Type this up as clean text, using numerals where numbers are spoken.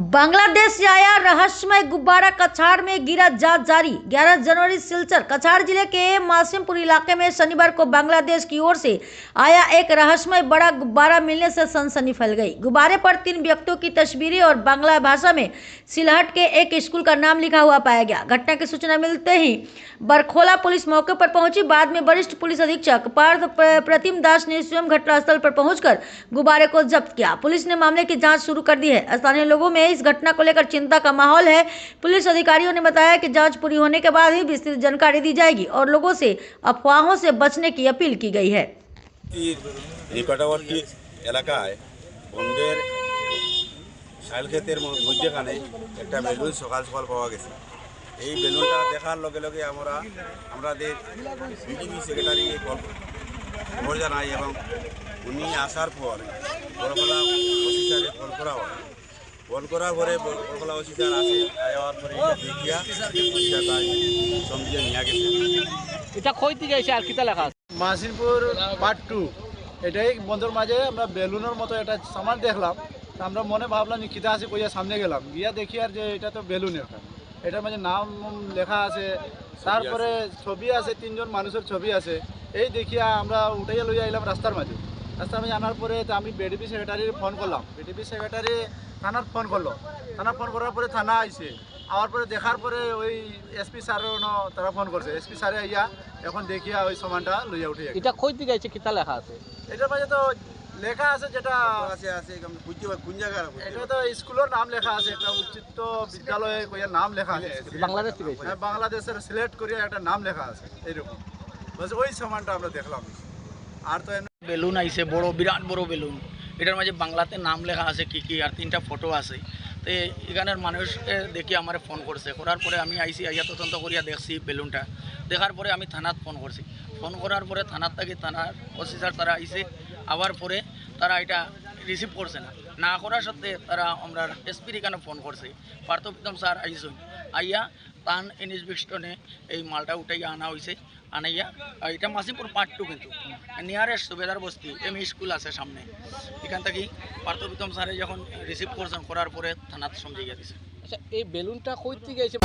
बांग्लादेश से आया रहस्यमय गुब्बारा कछाड़ में गिरा, जांच जारी। 11 जनवरी सिलचर कछाड़ जिले के मासिमपुर इलाके में शनिवार को बांग्लादेश की ओर से आया एक रहस्यमय बड़ा गुब्बारा मिलने से सनसनी फैल गई। गुब्बारे पर 3 व्यक्तियों की तस्वीरें और बांग्ला भाषा में सिलहट के एक स्कूल का नाम लिखा हुआ पाया गया। घटना की सूचना मिलते ही बरखोला पुलिस मौके पर पहुंची। बाद में वरिष्ठ पुलिस अधीक्षक पार्थ प्रतिम दास ने स्वयं घटनास्थल पर पहुंचकर गुब्बारे को जब्त किया। पुलिस ने मामले की जांच शुरू कर दी है। स्थानीय लोगों में इस घटना को लेकर चिंता का माहौल है। पुलिस अधिकारियों ने बताया कि जांच पूरी होने के बाद ही विस्तृत जानकारी दी जाएगी और लोगों से अफवाहों से बचने की अपील की गई है। নিকটবর্তী এলাকায় বন্ধের শাইল ক্ষেতের মধ্যখানে একটা বেলুন সকাল সকাল পাওয়া গেছে। এই বেলুনটা দেখার লগে লগে আমাদের বিডিপি সেক্রেটারিকে খবর জানাই এবং উনি আসার পর বরকলা অফিসারে ফোন করা হয়। ফোন করার পরে বরকলা অফিসার আসে, যাওয়ার পরে দেখিয়া তাই সমঝে নিয়ে গেছে। এটা কই থেকে এসে আর কিতা লেখা আছে? মাসিমপুর পার্ট 2 এটাই বন্ধুর মাঝে আমরা বেলুনের মতো একটা সামান দেখলাম। আমরা মনে ভাবলাম যে কিতা আছে, কইয়া সামনে গেলাম, গিয়া দেখি আর যে এটা তো বেলুন। এটার মাঝে নাম লেখা আছে, তারপরে ছবি আছে, 3 জন মানুষের ছবি আছে। এই দেখিয়া আমরা উঠাইয়া লইয়া এলাম রাস্তার মাঝে আনার পরে তো আমি বিডিপি সেক্রেটারির ফোন করলাম। বিডিপি সেক্রেটারি থানার ফোন করলো। থানা ফোন করার পরে থানা আইছে। আওয়ার পরে দেখার পরে ওই এসপি স্যারও তারা ফোন করছে। এসপি স্যারে আইয়া এখন দেখিয়া ওই সামানটা লইয়া উঠে। এটা কই থেকে এসে কিতা লেখা আছে? এটার মাঝে তো লেখা আছে, যেটা কোন জায়গা এটা তো স্কুলের নাম লেখা আছে, একটা উচ্চিত বিদ্যালয়ে কইয়া নাম লেখা আছে। বাংলাদেশ থেকে এসে? হ্যাঁ, বাংলাদেশের সিলেক্ট করিয়া একটা নাম লেখা আছে এইরকম। বাস ওই সামানটা আমরা দেখলাম। আর তো বেলুন আইছে, বড় বিরাট বড় বেলুন। এটার মাঝে বাংলাতে নাম লেখা আছে কি আর 3টা ফটো আছে। তো এখানের মানুষকে দেখি আমার ফোন করছে। করার পরে আমি আইসি, আইয়া তদন্ত করিয়া দেখছি বেলুনটা। দেখার পরে আমি থানাত ফোন করছি। ফোন করার পরে থানার থেকে থানার অফিসার তারা আইসে। আবার পরে তারা এটা রিসিভ করছে না করার সত্ত্বে তারা আমরা এসপির এখানে ফোন করছে। পার্থ প্রীতম স্যার আইসুন, আইয়া তান ইনভেস্টনে এই মালটা উঠাইয়া আনা হয়েছে। আনাইয়া এটা মাসিমপুর পার্ট 2 কিন্তু নিয়ারেস্ট সুবেদার বস্তি এমই স্কুল আছে সামনে। এখান থেকে পার্থ প্রীতম স্যারে যখন রিসিভ করছেন, করার পরে থানাতে সমঝে গিয়ে দিছে। আচ্ছা, এই বেলুনটা কই থেকে এসে